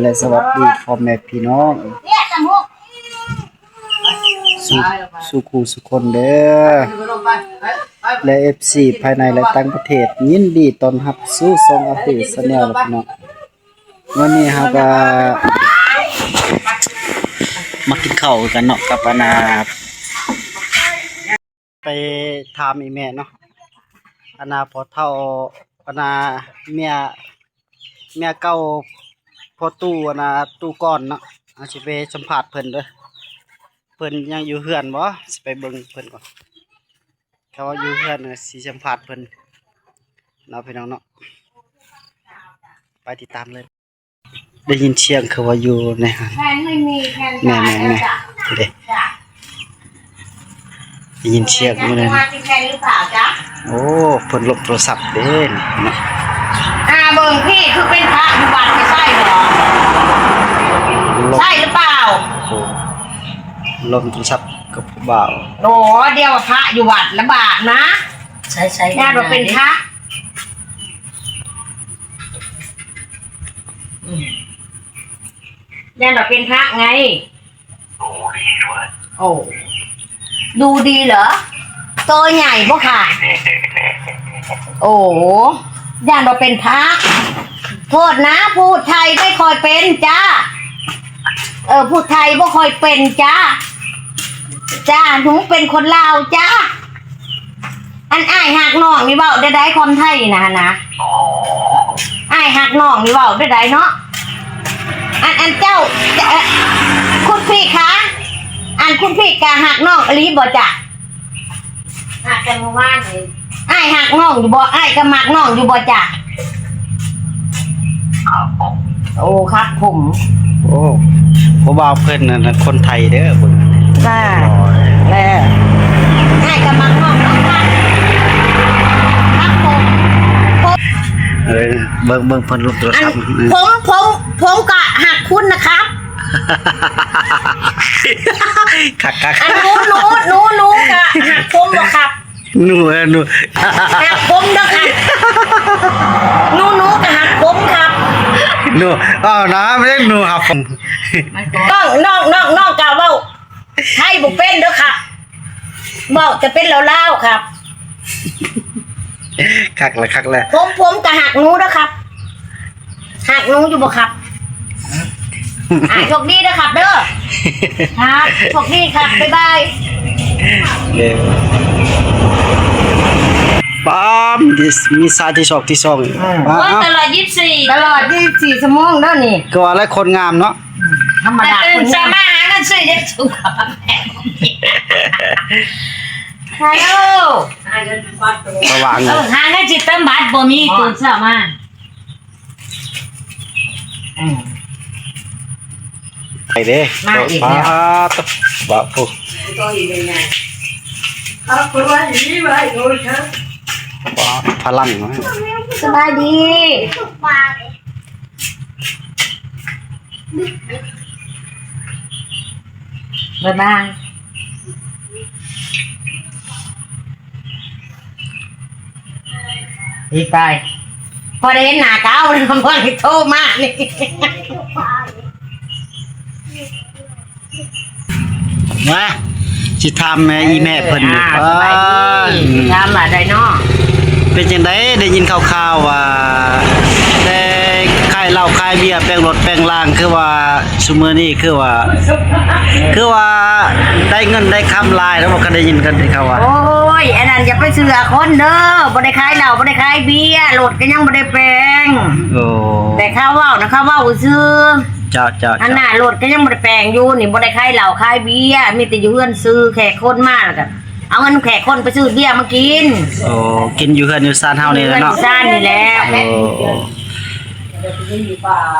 และสวัสดีพ่อแม่พี่น้องสุขสุขคนเด้อและ FC ภายในและต่างประเทศยินดีต้อนรับสู่ช่องอาติชาแนลพี่น้องวันนี้เฮาก็มากินข้าวกันเนาะกับอานาไปถามอีแม่เนาะอานาพอเฒ่าอานาเมียเก่าพอตู้อานาตู้ก่อนเนาะอาสิไปสัมภาษณ์เพิ่นเด้อเพิ่นยังอยู่เฮือนบ่สิไปเบิ่งเพิ่นก่อนเขาว่าอยู่เฮือนสิสัมภาษณ์เพิ่นเนาะพี่น้องเนาะไปติดตามเลยได้ยินเสียงเขาว่าอยู่ในห้างแม่เด้ได้ยินเสียงมื้อนั้นโอ้เพิ่นลบโทรศัพท์เด้เนาะเบิ่งพี่คือเป็นพระอยู่วัดไม่ใช่เหรอใช่หรือเปล่าโอ้ลบโทรศัพท์กับผู้บ่าวโอ้เดียวพระอยู่วัดละบาทนะใช่ญาติเราเป็นพระญาติเราเป็นพระไงโอ้ดูดีเหรอตัวใหญ่พวกค่ะโอ้ญาติเราเป็นพระโทษนะพูดไทยไม่ค่อยเป็นจ้าพูดไทยไม่ค่อยเป็นจ้าหนูเป็นคนลาวจ้าอันอ้ายหักน้องนี่เว้าได้ความไทยนะอ้ายหักน้องนี่เว้าได้เนาะอันเจ้าคุณพี่คะอันคุณพี่กะหักน้องอลีบ่จ้ะหักกันเมื่อวานนี่อ้ายหักน้องอยู่บ่อ้ายก็มักน้องอยู่บ่จ้ะโอ้ครับผมโอ้ผู้บ่าวเพิ่นน่ะคนไทยเด้อเพิ่นจ้าแล้วอ้ายก็มักน้องครับเบิ่งเพิ่นลบโทรศัพท์ผมก็หักคุณนะครับคักอันหนูก็หักผมบ่ครับหนูหักผมเด้อครับหนูก็หักผมครับหนูนะไม่ใช่หนูครับผมน้องกะเว้าไทยบ่เป็นเด้อครับเว้าจะเป็นลาวๆครับคักเลยผมก็หักหนูเด้อครับหักหนูอยู่บ่ครับโชคดีนะครับเด้อครับโชคดีครับบ๊ายบายป้ามมีสายที่สองตลอด24ชั่วโมงเด้อนี่ก็ว่าแล้วคนงามเนาะธรรมดาคนจะมาหาเงินซื้อได้สุขภาพแม่ฮัลโหลระวังหาเงินสิเติมบัตรบ่มีตื่นเช้ามาไปเด้มาอีกแล้วบ่ปุ๊บพลังสบายดีบ๊ายบายดีไปพอได้เห็นหน้าเก่าเลยพอได้โทรมานี่มาสิทำอีแม่เพิ่นทำอะไรเนาะเป็นจังไดได้ยินข่าวๆว่าได้ขายเหล้าขายเบียร์แปลงรถแปลงล่างคือว่าซุมื้อนี้คือว่าได้เงินได้คำลายแล้วบ่ก็ได้ยินกันที่เขาว่าโอ้ยอันนั้นอย่าไปเชื่อคนเด้อบ่ได้ขายเหล้าบ่ได้ขายเบียร์รถก็ยังบ่ได้แปลงโอ้แต่เขาเว้านะเขาเว้าซื่อจ้าอันน่ะรถก็ยังบ่ได้แปลงอยู่นี่บ่ได้ขายเหล้าขายเบียร์มีแต่อยู่เฮือนซื้อแขกคนมาแล้วก็เอาเงินแขกคนไปซื้อเบียร์มากินโอ้กินอยู่เฮือนอยู่ซ่านเฮานี่แหละเนาะซ่านนี่แหละ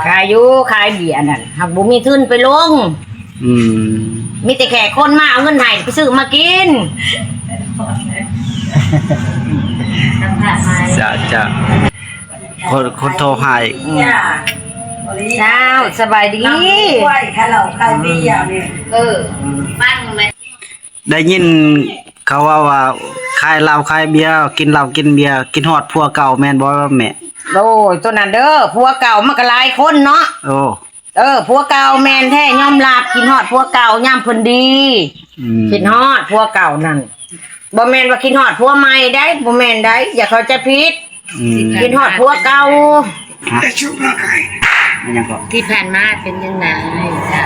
ขายเบียร์นั่นหากบ่มีทุนไปลงมีแต่แขกคนมาเอาเงินให้ไปซื้อมากินจ้าคนโทรหาเช้าสบายดีฟังไหมได้ยินเขาว่าขายเหล้าขายเบียร์กินเหล้ากินเบียร์กินฮอดผัวเก่าแม่นบ่แม่โอ้ยตัวนั้นเด้อผัวเก่ามันก็หลายคนเนาะโอ้ ผัวเก่าแม่นแท้ยอมรับกินฮอดผัวเก่ายามเพิ่นดีกินฮอดผัวเก่านั่นบ่แม่นว่ากินฮอดผัวใหม่ได้บ่แม่นได้อย่าเข้าใจผิดกินฮอดผัวเก่า ที่ผ่านมาเป็นยังไงจ้ะ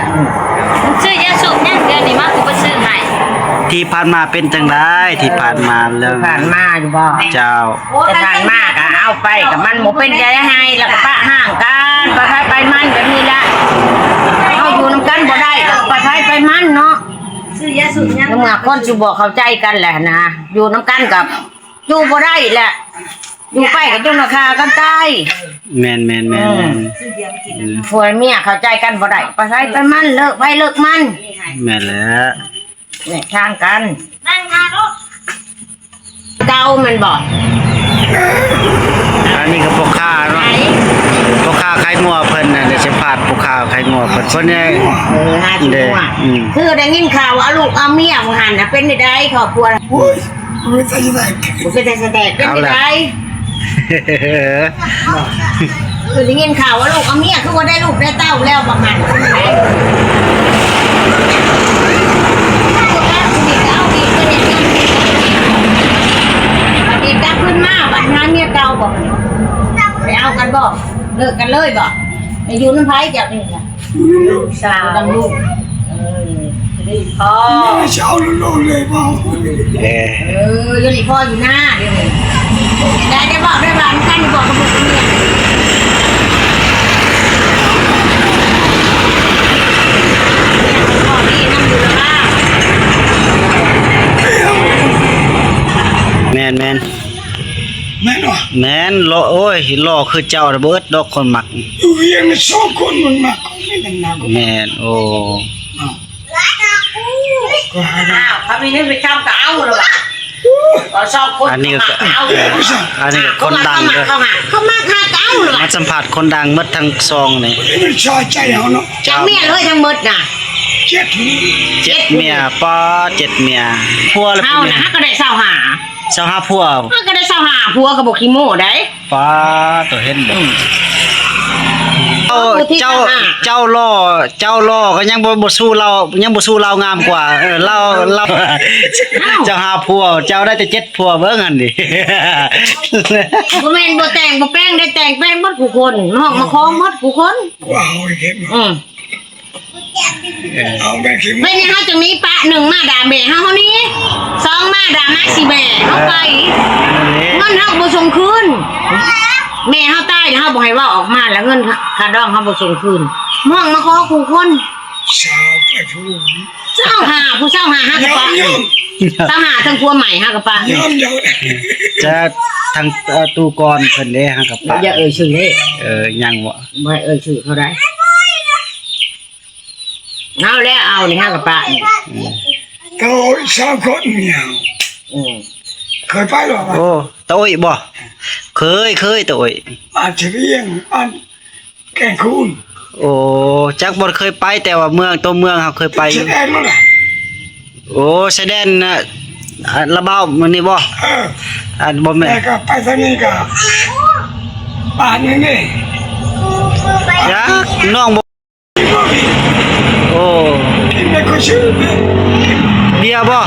ซื้อยาสูบยังเดือนนี้มาคือบ่ซื้อให้ ที่ผ่านมาเป็นจังไดที่ผ่านมาเรื่อง ผ่านมาอยู่บ่ เจ้า แต่ผ่านมาก็เอาไปกับมันบ่เป็นใจให้แล้วก็ปะห่างกันไปมันแบบนี้ละเฮาอยู่นำกันบ่ได้แล้วไปมันเนาะ ซื้อยาสูบยัง เมื่อคนสิบ่เข้าใจกันแหละนะอยู่นำกันกับอยู่บ่ได้แหละอยู่ไปก็จนราคากันตาย แม่นผัวเมียเข้าใจกันบ่ได้ไปมันเลิกมัน แม่นแล้ว เนี่ยทางกัน นั่งมาลูก เก่ามันบ่ อันนี้ก็พ่อค้าเนาะพ่อค้าขายงัวเพิ่นน่ะเดี๋ยวสิพาดพ่อค้าขายงัวเพิ่นคนนี้ หาที่หัวคือได้ยินข่าวว่าเอาลูกเอาเมียของหันน่ะเป็นได้ครอบครัวโอ้ยบ่เป็นได้แสดงเป็นได้คือได้ยินข่าวว่าลูกเอาเมียคือว่าได้ลูกได้เต้าแล้วบางหันอีกดับขึ้นมาบัดนั้นเมียเก่าบอกไปเอากันบอกเลิกกันเลยบอกไปอยู่น้ำไผ่เจ้านี่ล่ะสาวดำลูกพ่อ เช้าลุๆเลยพ่อ อยู่นี่พ่ออยู่หน้าเดี๋ยวได้บอกได้บ้านกันบอกกับลูกเนี่ยพ่อนี่นั่งอยู่แล้วว่า แม่น แม่นวะ แม่นรอโอ้ยรอคือเจ้าระเบิดดอกคนมัก อยู่เวียงสองคนมันมาไม่นานๆก็ แม่นโอ้ อ้าวเขามีนี่ไปเข้ากับเอาหรือเปล่าก็ชอบคน อันนี้ก็ เอา อันนี้ก็คนดังเด้อ เข้ามาคาเก้าหรือเป มา ล่า สัมผัสคนดังหมดทั้งซองนี่ มันชอยใจเขาเนาะ จังเมียเลยทั้งหมดน่ะ เจ็ดที 7เมียป้า7เมียผัวแล้ว เฮา ผัว น่ะฮะก็ได้เศร้าหา เจ้าหาผัว ฮะก็ได้เศร้าหาผัวก็บ่ขี้โม้ได้ ป้าตัวเห็นบ่เจ้าล่อก็ยังบ่สู้เรายังบ่สู้เรางามกว่าเราเจ้าหาผัวเจ้าได้แต่7ผัวเบิ่งหั่นดิ บ่แม่นบ่แต่งบ่แป้งได้แต่งแป้งหมดผู้คนน้องมาคล้องหมดผู้คน ว้าวเห็น เอาแม่คิด เป็นยังเฮาจังนี้ปะหนึ่งมาด่าแม่เฮานี้สองมาด่ามาสิแม่เฮาไปเงินเฮาบ่ส่งคืนแม่เฮาตายเฮาบ่ให้ว่าออกมาแล้วเงินค่าดองเฮาบ่ส่งคืนม่องมาขอผู้คน สาวไปผู้ เจ้าหาผู้เจ้าหาหากระปะเจ้าหาทั้งผัวใหม่หากระปะ ยอม จะทางตู้กรเพิ่นเด้หากับป้า อย่าเอ่ยชื่อเด้ ยังบ่ บ่ให้เอ่ยชื่อเขาได้เอาแล้วเอานี่หากระปะนี่ เขาสาวคนเมียวเคยไปหรอ โอ้ตะโอยบ่เคยตะโอย อาจจะเรียงอันแกงคูน โอ้จักบ่เคยไปแต่ว่าเมืองตัวเมืองเฮาเคยไปอ แส ยู่ ดงแล้วล่ะ โอ้แสดงน่ะระเบ้ามื้อนี้บ่อันบ่แม่ แต่ก็ไปทางนี้ก็ป่านนี้นี่ จักน้องบ่โอ้ กินไม่ค่อยชื่อ เบียร์บ่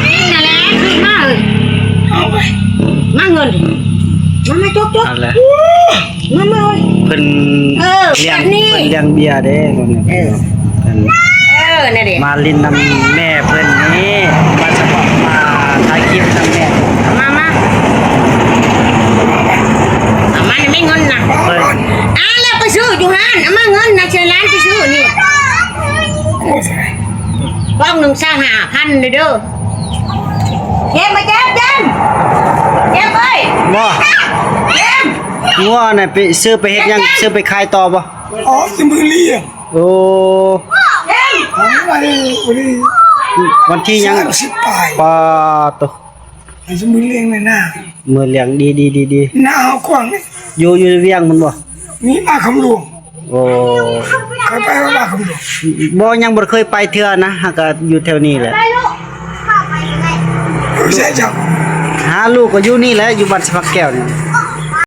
นี่นั่นแหละคือมาเลย เอาไป มาเงินมาจก นั่นแหละ มาเลย เพิ่น แบ เลี้ยง บนี้ เพิ่นเลี้ยงเบียร์เด้เพิ่น นั่นดิ มาลินนำแม่เพิ่นนี่มาเฉพาะมาถ่ายคลิปนำแม่ มานี่ไม่เงินนะ เพิ่น แล้วไปซื้ออยู่ห้านมาเงินนะเชิญร้านไปซื้อนี่ โอ้ย ป้องหนึ่งสร้าง5,000เลยเด้อเก็บมาเก็บเก็บไป บ่ เก็บ งัวน่ะไปซื้อไปเฮ็ดหยังซื้อไปขายต่อบ่ อ๋อสมือเลี้ยง โอ้ วันนี้ วันที่ยัง 30 ปลาย ปาตว สมือเลี้ยงเลยนะ มือเลี้ยงดี หน้าเอากว้างนี่ อยู่เวียงมันบ่ นี่มาคำหลวง โอ้ เคยไปว่ามาคำหลวง บ่ยังบ่เคยไปเทื่อนะหากก็อยู่แถวนี้แหละ ใช่จัง หาลูกก็อยู่นี่แหละอยู่บ้านสะพักแก้วนี่